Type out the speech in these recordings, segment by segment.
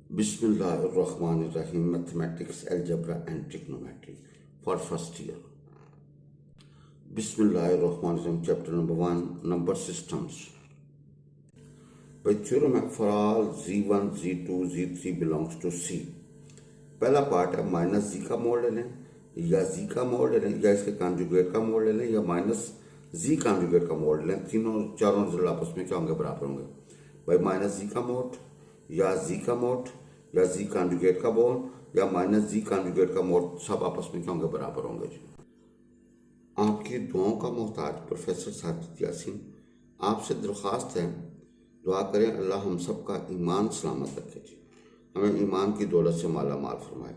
Bismillahirrahmanirrahim. Mathematics, Algebra and Trigonometry for first year. Bismillahirrahmanirrahim. Chapter number 1, Number Systems. By theorem for all Z1, Z2, Z3 belongs to C. पहला part है minus जी का mode ले लें या जी का mode ले लें या इसके कॉन्जुगेट का मोड ले लें या माइनस जी कॉन्जुगेट का मोड ले लें। तीनों चारों रिजल्ट आपस में क्या होंगे? बराबर होंगे। भाई माइनस जी का मोड या जी का मोड या जी कॉन्जुगेट का मोड या माइनस जी कॉन्जुगेट का मोड सब आपस में क्या होंगे? बराबर होंगे जी। आपकी दुआओं का मोहताज प्रोफेसर साजिद यासीन आपसे दरख्वास्त है, दुआ करें अल्लाह हम सब का ईमान सलामत रखे जी, हमें ईमान की दौलत से माला माल फरमाए।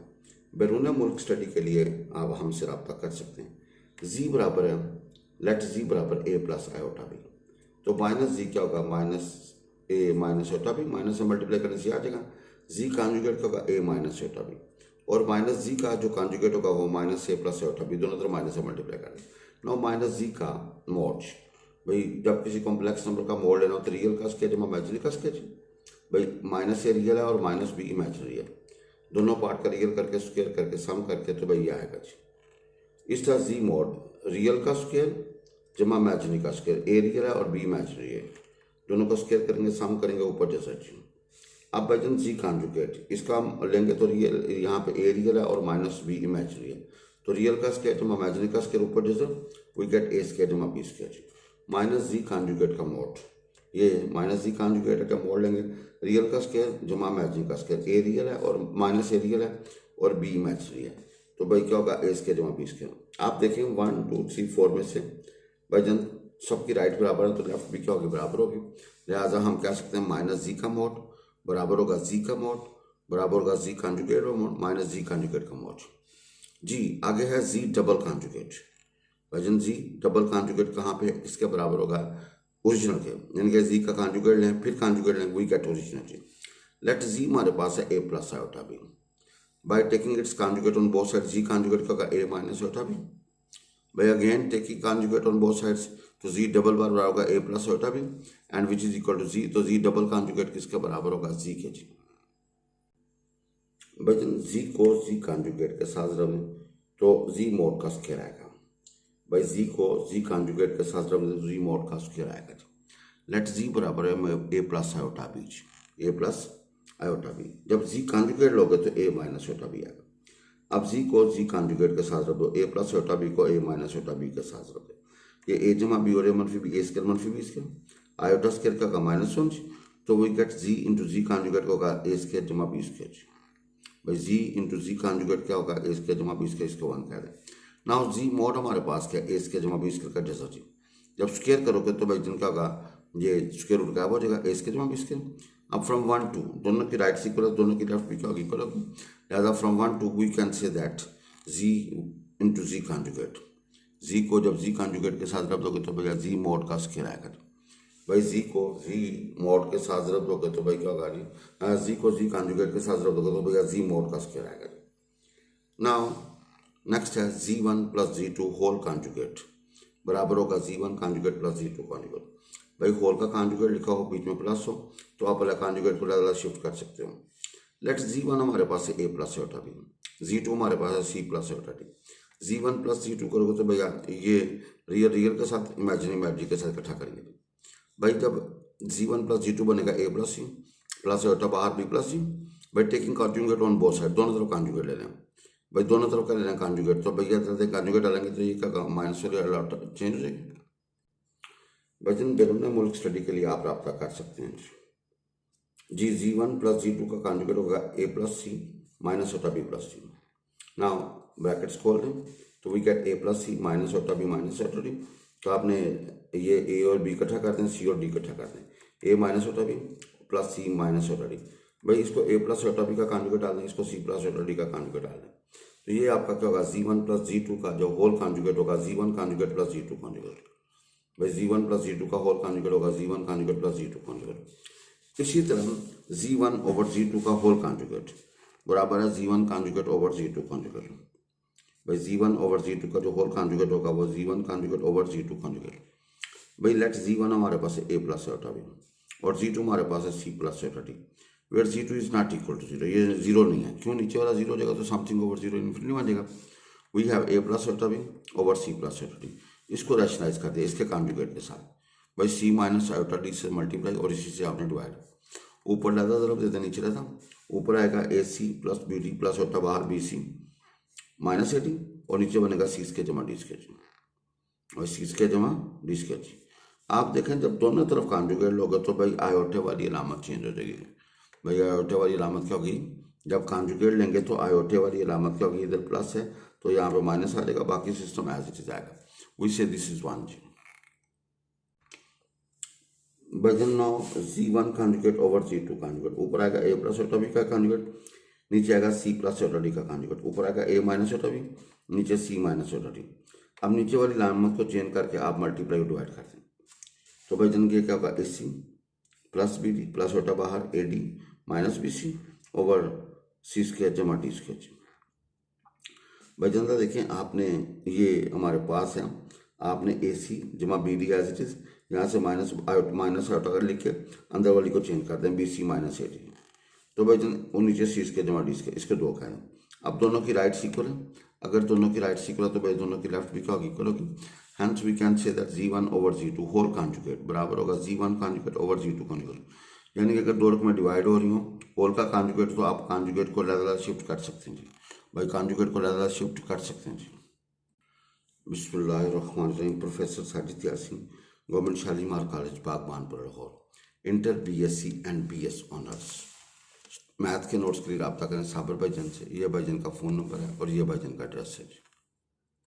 बैरून मुल्क स्टडी के लिए आप हमसे रब्ता कर सकते हैं। जी बराबर है, लेट जी बराबर ए प्लस आयोटा बी। तो माइनस जी क्या होगा? माइनस ए माइनस आयोटा बी। माइनस से मल्टीप्लाई करने से आ जाएगा। जी कॉन्जुगेट क्या होगा? A minus iota B. और माइनस जी का जो कॉन्जुगेट होगा वो माइनस ए प्लस आयोटा बी, दोनों तरफ माइनस से मल्टीप्लाई करना। नो माइनस जी का मोड, भाई जब किसी कॉम्प्लेक्स नंबर का मोड लेना हो तो रियल का स्केच या इमेजिनरी का स्केच। भाई माइनस ए रियल है और माइनस बी इमेजिनरी है, दोनों पार्ट का रियल करके स्क्वायर करके सम करके तो भाई ये आएगा जी। इस तरह जी मोड रियल का स्क्वायर जमा इमेजिनरी का स्क्वायर, ए रियल है और बी इमेजिनरी है, दोनों को स्क्वायर करेंगे सम करेंगे ऊपर जैसा जी। अब भाईजन जी कॉन्जुगेट इसका हम लेंगे तो रियल यहाँ पे ए रियल है और माइनस बी इमेजिनरी है, तो रियल का स्क्वायर जमा इमेजिनरी का स्क्वायर ऊपर जैसा वी गेट ए स्क्वायर जमा बी स्क्वायर। माइनस जी कॉन्जुगेट का मोड, ये माइनस जी कॉन्जुगेट का मोड लेंगे रियल का स्क्वायर जमा इमेजिनरी का स्क्वायर, ए रियल है और माइनस ए रियल है और बी इमेजिनरी है, तो भाई क्या होगा? ए स्क्वायर जमा बी स्क्वायर। आप देखें 1 2 3 4 में से भाईजन सबकी राइट बराबर है तो लेफ्ट भी क्या होगी? बराबर होगी। लिहाजा हम कह सकते हैं माइनस जी का मोड बराबर होगा जी का मोड बराबर होगा जी कॉन्जुगेट का मोड माइनस जी कॉन्जुगेट का मोड जी। आगे है जी डबल कॉन्जुगेट। भाईजन जी डबल कॉन्जुगेट कहाँ पे? इसके बराबर होगा ओरिजिनल के, यानी कि जी का कॉन्जुगेट लें फिर कॉन्जुगेट लें we get original G. Let G हमारे पास है A plus iota B, by taking its conjugate on both side G conjugate का होगा ए माइनस आयोटा बी। भाई again taking conjugate on both sides तो जी डबल बार बराबर होगा A plus iota B and which is equal to G, तो G double conjugate किसके बराबर होगा? जी के जी। भाई जी को जी कॉन्जुगेट के साथ रखें तो जी मोड का स्क्वायर आएगा। भाई जी को जी कॉन्जुगेट के साथ रखें तो जी मोड का स्क्वायर आएगा जी। लेट जी बराबर है A plus iota B, A plus iota B. जब जी कॉन्जुगेट लोगे तो ए माइनस आयोटा बी आएगा। अब जी को जी कॉन्जुगेट के साथ रख दो, ए प्लस आयोटा बी को ए माइनस आयोटा बी के साथ रख दो, ये ए जमा बी और ए मनफी बी, ए स्क्वायर मनफी बी स्क्वायर, आयोटा स्क्वायर का माइनस वन, तो we get G into G conjugate का होगा ए स्क्वायर जमा बी स्क्वायर। भाई जी इंटू जी कॉन्जुगेट क्या होगा? ए स्क्वायर जमा बी स्क्वायर, इसको 1 कह दें। नाउ जी मोड हमारे पास क्या? ए स्क्वायर जमा बी स्क्वायर का जैसा जी। जब स्क्वायर करोगे तो भाई जिन क्या होगा? ये स्क्वायर रूट गायब हो जाएगा, ए स्क्वायर जमा बी स्क्वायर। अब फ्रॉम 1 2 दोनों की राइट इक्वल है, दोनों की लेफ्ट भी क्या होगी? इक्वल होगी। लिहाजा from 1 2 we can say that G into G conjugate, G को जब जी कॉन्जुगेट के साथ रख दोगे तो भैया जी मोड का स्क्वायर आएगा। भाई जी को जी मोड के साथ रख दोगे तो भाई क्या होगा जी? जी को जी कॉन्जुगेट के साथ रख दोगे तो भैया जी मोड का स्क्वायर आएगा। नाउ नेक्स्ट है z1 plus z2 whole conjugate बराबर होगा z1 conjugate plus z2 conjugate. भाई होल का कॉन्जुगेट लिखा हो बीच में प्लस हो तो आप अलग कॉन्जुगेट को अलग शिफ्ट कर सकते हो। लेट z1 हमारे पास है a plus iota B, z2 हमारे पास है c plus iota D. z1 plus z2 करोगे तो भैया ये रियल रियल के साथ इमेजिनरी इमेजिनरी के साथ इकट्ठा करेंगे। भाई जब z1 प्लस z2 बनेगा a plus C plus iota बाहर b प्लस सी। भाई taking conjugate on both side, दोनों तरफ कॉन्जुगेट ले लें। भाई दोनों तरफ का लेना कॉन्जुगेट, तो भैया तरह कॉन्जुगेट डालेंगे तो ये क्या माइनस वाले चेंज हो जाएगी। भाईजन बैरून मुल्क स्टडी के लिए आप रब्ता कर सकते हैं जी। जी1 प्लस जी2 का कॉन्जुगेट होगा A plus C minus iota B plus C. Now brackets खोल दें तो we get A plus C minus iota B minus iota D. तो आपने ये ए और बी इकट्ठा कर दें, सी और डी इकट्ठा कर दें, ए minus iota B plus C minus iota D. भाई इसको ए प्लस होता बी का कॉन्जुगेट डाल दें, इसको सी प्लस होता डी का कॉन्जुगेट डाल दें, तो ये आपका क्या होगा? जी1 प्लस जी2 का जो होल कॉन्जुगेट होगा G1 conjugate plus G2 conjugate. भाई जी1 प्लस जी2 का होल कॉन्जुगेट होगा G1 conjugate plus G2 conjugate. इसी तरह जी1 ओवर जी2 का होल कॉन्जुगेट बराबर है G1 conjugate over G2 conjugate. भाई जी1 ओवर जी2 का जो होल कॉन्जुगेट होगा वो G1 conjugate over G2 conjugate. भाई लेट जी1 हमारे पास है ए प्लस आयोटा बी और जी2 हमारे पास है सी plus iota D. Where Z2 is not equal to zero, ये जीरो नहीं है, क्यों नीचे वाला जीरो हो जाएगा तो समथिंग ओवर जीरो इन्फिनिटी बन जाएगा। We have A plus iota B over C plus iota D, इसको रैशनलाइज कर दिया इसके कॉन्जुगेट के साथ, भाई C माइनस आयोटा D से मल्टीप्लाई और इसी से आपने डिवाइड, ऊपर लाता तरफ देता नीचे रहता, ऊपर आएगा AC plus BD plus iota बाहर BC माइनस AD और नीचे बनेगा C स्केच जमा D स्केच और C स्केच जमा D स्केच। आप देखें जब दोनों तरफ कॉन्जुगेट लोगे तो भाई आयोटे वाली अलामत चेंज हो जाएगी। भाई आयोटे वाली अलामत क्या होगी, जब कॉन्जुगेट लेंगे तो आयोटे वाली अलामत क्या होगी, इधर प्लस है तो यहाँ पे माइनस आ जाएगा, बाकी सिस्टम एज इट इज आएगा। वी से दिस इज 1 जी। वजन now Z1 conjugate over Z2 conjugate, ऊपर आएगा A प्लस आयोटा B का कॉन्जुगेट, नीचे आएगा C प्लस आयोटा D का कॉन्जुगेट, ऊपर आएगा A माइनस आयोटा B, नीचे C माइनस आयोटा D। अब नीचे वाली अलामत को चेंज करके आप मल्टीप्लाई डिवाइड कर दें, तो भाई जन के क्या होगा AC plus BD plus iota बाहर AD minus BC over C sketch जमा D स्केच। भाई जनता देखें आपने ये हमारे पास है, आपने AC जमा BD एज इट इज, यहाँ से माइनस आयोटा कर लिख के अंदर वाली को चेंज कर दें BC माइनस AD, तो भाई जन वो नीचे C स्केच जमा D स्केच, इसके दो का है। अब दोनों की राइट इक्वल है, अगर दोनों की राइट इक्वल है तो भाई दोनों की लेफ्ट भी क्या होगी, इक्वल होगी। Hence we can say that Z1 over Z2 whole conjugate बराबर होगा Z1 conjugate over Z2 conjugate, यानी कि अगर दो रकमें डिवाइड हो रही हो होल का कॉन्जुगेट तो आप कॉन्जुगेट को अलग अलग शिफ्ट कर सकते हैं जी, भाई कॉन्जुगेट को अलग अलग शिफ्ट कर सकते हैं जी। बिस्मिल्लाहिर्रहमानिर्रहीम। Professor Sajid Yasin, government Shalimar college Baghbanpura Lahore, inter BSc and BS honours. Math के नोट्स के लिए रब्ता करें साबर भाईजान से, ये भाईजान का फ़ोन नंबर है और ये भाईजान का एड्रेस है जी।